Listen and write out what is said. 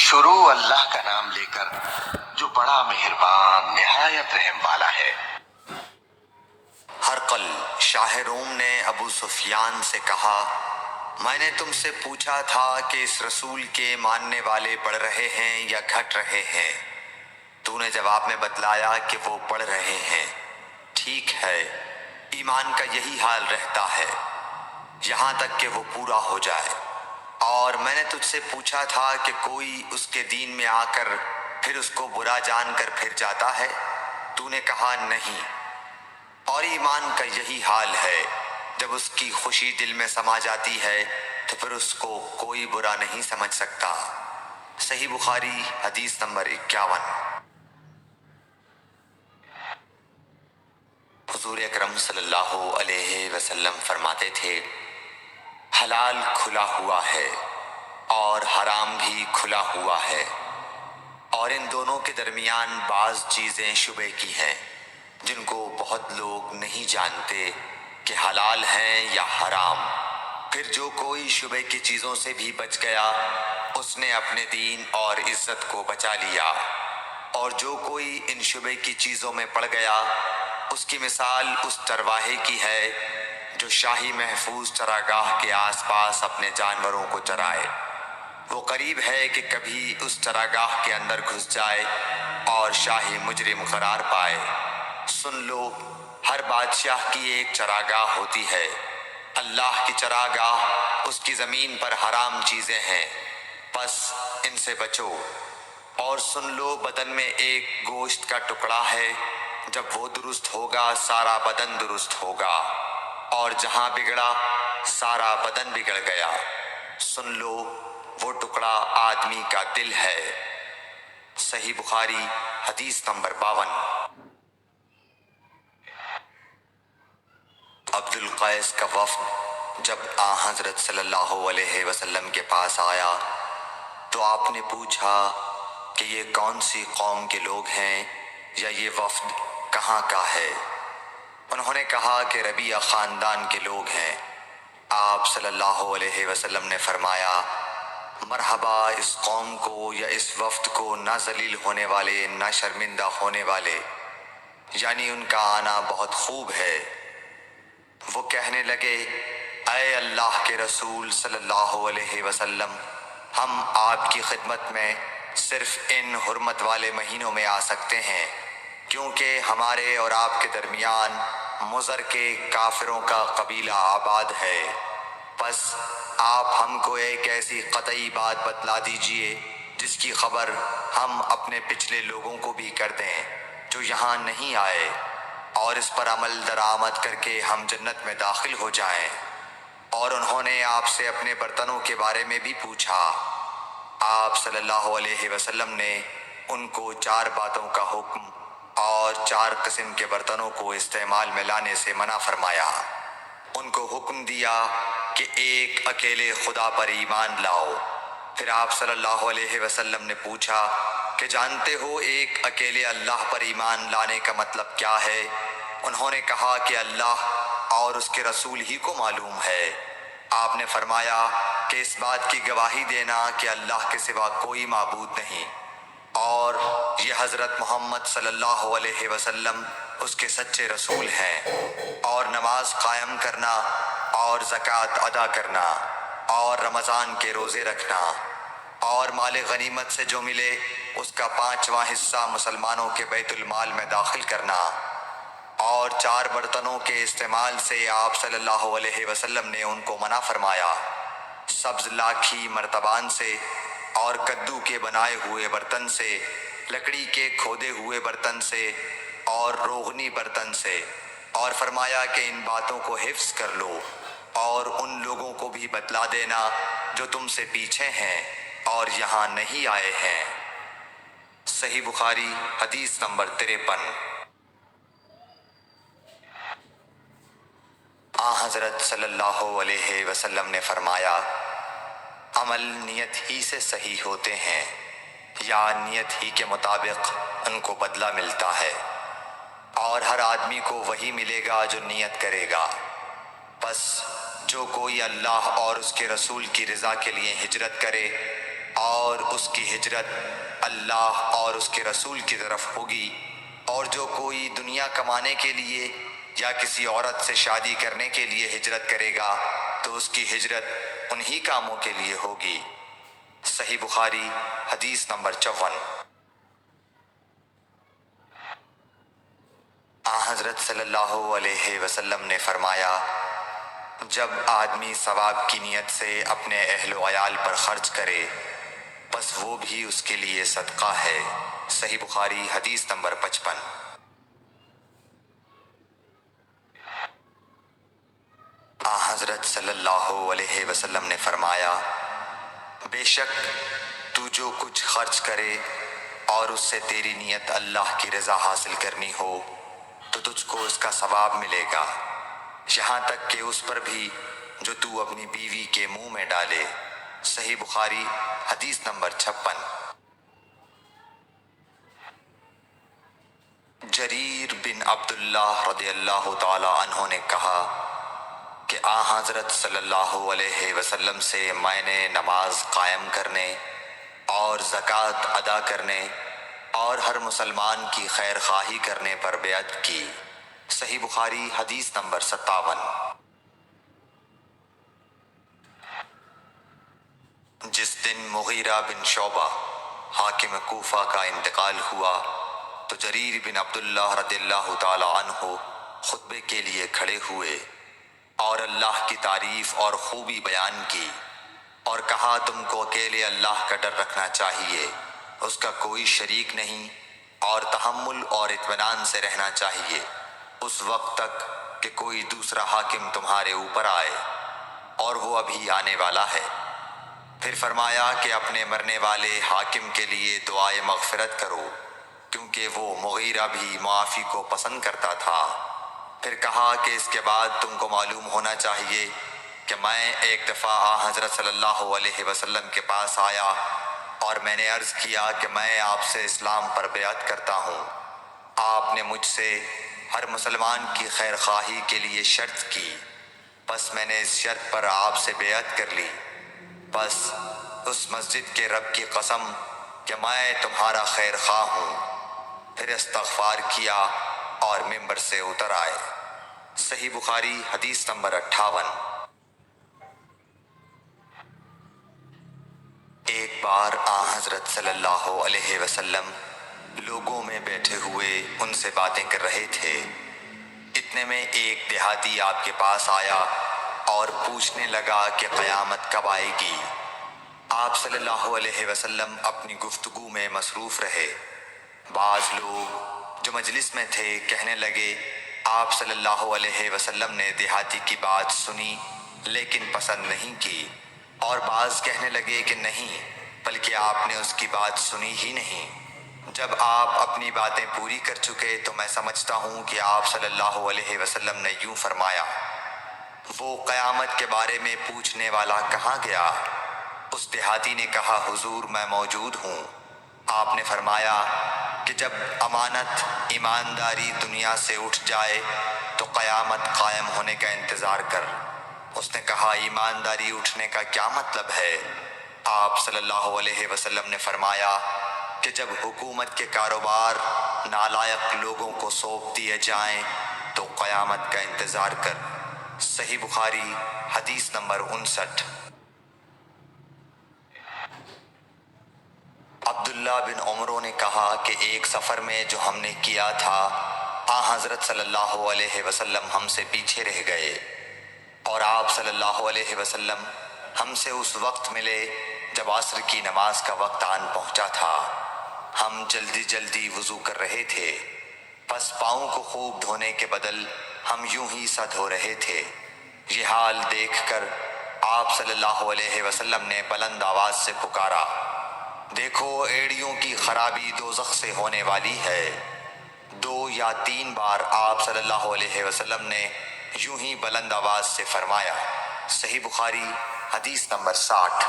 शुरू अल्लाह का नाम लेकर जो बड़ा मेहरबान निहायत रहम वाला है। हरकल शाह रोम ने अबू सुफियान से कहा, मैंने तुमसे पूछा था कि इस रसूल के मानने वाले बढ़ रहे हैं या घट रहे हैं। तूने जवाब में बतलाया कि वो बढ़ रहे हैं। ठीक है, ईमान का यही हाल रहता है यहाँ तक कि वो पूरा हो जाए। और मैंने तुझसे पूछा था कि कोई उसके दीन में आकर फिर उसको बुरा जानकर फिर जाता है। तूने कहा नहीं। और ईमान का यही हाल है, जब उसकी खुशी दिल में समा जाती है तो फिर उसको कोई बुरा नहीं समझ सकता। सही बुखारी हदीस नंबर 51। हुजूर अकरम सल्लल्लाहु अलैहि वसल्लम फरमाते थे, हलाल खुला हुआ है और हराम भी खुला हुआ है, और इन दोनों के दरमियान बाज चीज़ें शुबे की हैं जिनको बहुत लोग नहीं जानते कि हलाल हैं या हराम। फिर जो कोई शुबे की चीज़ों से भी बच गया उसने अपने दीन और इज्जत को बचा लिया, और जो कोई इन शुबे की चीज़ों में पड़ गया उसकी मिसाल उस चरवाहे की है जो शाही महफूज चरागाह के आसपास अपने जानवरों को चराए। वो करीब है कि कभी उस चरागाह के अंदर घुस जाए और शाही मुजरिम करार पाए। सुन लो, हर बादशाह की एक चरागाह होती है। अल्लाह की चरागाह उसकी ज़मीन पर हराम चीज़ें हैं, बस इनसे बचो। और सुन लो, बदन में एक गोश्त का टुकड़ा है, जब वो दुरुस्त होगा सारा बदन दुरुस्त होगा, और जहां बिगड़ा सारा बदन बिगड़ गया। सुन लो, वो टुकड़ा आदमी का दिल है। सही बुखारी हदीस नंबर 52। अब्दुल कैस का वफ्द जब आ हजरत सल्लल्लाहु अलैहि वसल्लम के पास आया तो आपने पूछा कि ये कौन सी कौम के लोग हैं या ये वफ्द कहाँ का है। उन्होंने कहा कि रबिया ख़ानदान के लोग हैं। आप सल्लल्लाहु अलैहि वसल्लम ने फरमाया, मरहबा इस कौम को या इस वफ्द को ना जलील होने वाले ना शर्मिंदा होने वाले, यानी उनका आना बहुत खूब है। वो कहने लगे, ऐ अल्लाह के रसूल सल्लल्लाहु अलैहि वसल्लम, हम आपकी खिदमत में सिर्फ इन हुर्मत वाले महीनों में आ सकते हैं, क्योंकि हमारे और आपके दरमियान मुज़र के काफिरों का कबीला आबाद है। बस आप हमको एक ऐसी कतई बात बतला दीजिए जिसकी खबर हम अपने पिछले लोगों को भी कर दें जो यहाँ नहीं आए, और इस पर अमल दरामद करके हम जन्नत में दाखिल हो जाएं। और उन्होंने आपसे अपने बर्तनों के बारे में भी पूछा। आप सल्लल्लाहु अलैहि वसल्लम ने उनको 4 बातों का हुक्म और 4 किस्म के बर्तनों को इस्तेमाल में लाने से मना फरमाया। उनको हुक्म दिया कि एक अकेले खुदा पर ईमान लाओ। फिर आप सल्लल्लाहु अलैहि वसल्लम ने पूछा कि जानते हो एक अकेले अल्लाह पर ईमान लाने का मतलब क्या है। उन्होंने कहा कि अल्लाह और उसके रसूल ही को मालूम है। आपने फरमाया कि इस बात की गवाही देना कि अल्लाह के सिवा कोई माबूद नहीं, और ये हज़रत मोहम्मद सल्लल्लाहु अलैहि वसल्लम उसके सच्चे रसूल हैं, और नमाज कायम करना और ज़कात अदा करना और रमज़ान के रोज़े रखना और माल गनीमत से जो मिले उसका 5वां हिस्सा मुसलमानों के बैतुल माल में दाखिल करना। और 4 बर्तनों के इस्तेमाल से आप सल्लल्लाहु अलैहि वसल्लम ने उनको मना फरमाया, सब्ज़ लाखी मर्तबान से और कद्दू के बनाए हुए बर्तन से, लकड़ी के खोदे हुए बर्तन से और रोगनी बर्तन से। और फरमाया कि इन बातों को हिफ्ज़ कर लो और उन लोगों को भी बतला देना जो तुमसे पीछे हैं और यहाँ नहीं आए हैं। सही बुखारी हदीस नंबर 53। आ हज़रत सल्लल्लाहु अलैहि वसल्लम ने फरमाया, अमल नियत ही से सही होते हैं या नियत ही के मुताबिक उनको बदला मिलता है, और हर आदमी को वही मिलेगा जो नियत करेगा। बस जो कोई अल्लाह और उसके रसूल की रज़ा के लिए हिजरत करे اور اس کی ہجرت اللہ اور اس کے رسول کی طرف ہوگی، اور جو کوئی دنیا کمانے کے لیے یا کسی عورت سے شادی کرنے کے لیے ہجرت کرے گا تو اس کی ہجرت انہی کاموں کے لیے ہوگی۔ صحیح بخاری حدیث نمبر 54۔ حضرت صلی اللہ علیہ وسلم نے فرمایا، جب آدمی ثواب کی نیت سے اپنے اہل و عیال پر خرچ کرے بس وہ بھی اس کے لیے صدقہ ہے۔ صحیح بخاری حدیث نمبر 55۔ حضرت صلی اللہ علیہ وسلم نے فرمایا، بے شک تو جو کچھ خرچ کرے اور اس سے تیری نیت اللہ کی رضا حاصل کرنی ہو تو تجھ کو اس کا ثواب ملے گا، یہاں تک کہ اس پر بھی جو تو اپنی بیوی کے منہ میں ڈالے۔ صحیح بخاری حدیث نمبر 56۔ جریر بن عبداللہ رضی اللہ تعالی عنہ نے کہا کہ حضرت صلی اللہ علیہ وسلم سے میں نے نماز قائم کرنے اور زکوٰۃ ادا کرنے اور ہر مسلمان کی خیر خواہی کرنے پر بیعت کی۔ صحیح بخاری حدیث نمبر 57۔ جس دن مغیرہ بن شعبہ حاکم کوفہ کا انتقال ہوا تو جریر بن عبداللہ رضی اللہ تعالی عنہ خطبے کے لیے کھڑے ہوئے اور اللہ کی تعریف اور خوبی بیان کی اور کہا، تم کو اکیلے اللہ کا ڈر رکھنا چاہیے، اس کا کوئی شریک نہیں، اور تحمل اور اطمینان سے رہنا چاہیے اس وقت تک کہ کوئی دوسرا حاکم تمہارے اوپر آئے، اور وہ ابھی آنے والا ہے۔ پھر فرمایا کہ اپنے مرنے والے حاکم کے لیے دعائے مغفرت کرو، کیونکہ وہ مغیرہ بھی معافی کو پسند کرتا تھا۔ پھر کہا کہ اس کے بعد تم کو معلوم ہونا چاہیے کہ میں ایک دفعہ حضرت صلی اللہ علیہ وسلم کے پاس آیا اور میں نے عرض کیا کہ میں آپ سے اسلام پر بیعت کرتا ہوں۔ آپ نے مجھ سے ہر مسلمان کی خیر خواہی کے لیے شرط کی، بس میں نے اس شرط پر آپ سے بیعت کر لی۔ بس اس مسجد کے رب کی قسم کہ میں تمہارا خیر خواہ ہوں۔ پھر استغفار کیا اور ممبر سے اتر آئے۔ صحیح بخاری حدیث نمبر 58۔ ایک بار حضرت صلی اللہ علیہ وسلم لوگوں میں بیٹھے ہوئے ان سے باتیں کر رہے تھے، اتنے میں ایک دیہاتی آپ کے پاس آیا اور پوچھنے لگا کہ قیامت کب آئے گی۔ آپ صلی اللہ علیہ وسلم اپنی گفتگو میں مصروف رہے۔ بعض لوگ جو مجلس میں تھے کہنے لگے، آپ صلی اللہ علیہ وسلم نے دیہاتی کی بات سنی لیکن پسند نہیں کی، اور بعض کہنے لگے کہ نہیں، بلکہ آپ نے اس کی بات سنی ہی نہیں۔ جب آپ اپنی باتیں پوری کر چکے تو میں سمجھتا ہوں کہ آپ صلی اللہ علیہ وسلم نے یوں فرمایا، وہ قیامت کے بارے میں پوچھنے والا کہاں گیا؟ اس دیہاتی نے کہا، حضور میں موجود ہوں۔ آپ نے فرمایا کہ جب امانت ایمانداری دنیا سے اٹھ جائے تو قیامت قائم ہونے کا انتظار کر۔ اس نے کہا، ایمانداری اٹھنے کا کیا مطلب ہے؟ آپ صلی اللہ علیہ وسلم نے فرمایا کہ جب حکومت کے کاروبار نالائق لوگوں کو سونپ دیے جائیں تو قیامت کا انتظار کر۔ صحیح بخاری حدیث نمبر 59۔ عبداللہ بن عمرو نے کہا کہ ایک سفر میں جو ہم نے کیا تھا، حضرت صلی اللہ علیہ وسلم ہم سے پیچھے رہ گئے، اور آپ صلی اللہ علیہ وسلم ہم سے اس وقت ملے جب عصر کی نماز کا وقت آن پہنچا تھا۔ ہم جلدی جلدی وضو کر رہے تھے، بس پاؤں کو خوب دھونے کے بدل ہم یوں ہی سا دھو رہے تھے۔ یہ حال دیکھ کر آپ صلی اللہ علیہ وسلم نے بلند آواز سے پکارا، دیکھو ایڑیوں کی خرابی دوزخ سے ہونے والی ہے۔ 2 یا 3 بار آپ صلی اللہ علیہ وسلم نے یوں ہی بلند آواز سے فرمایا۔ صحیح بخاری حدیث نمبر 60۔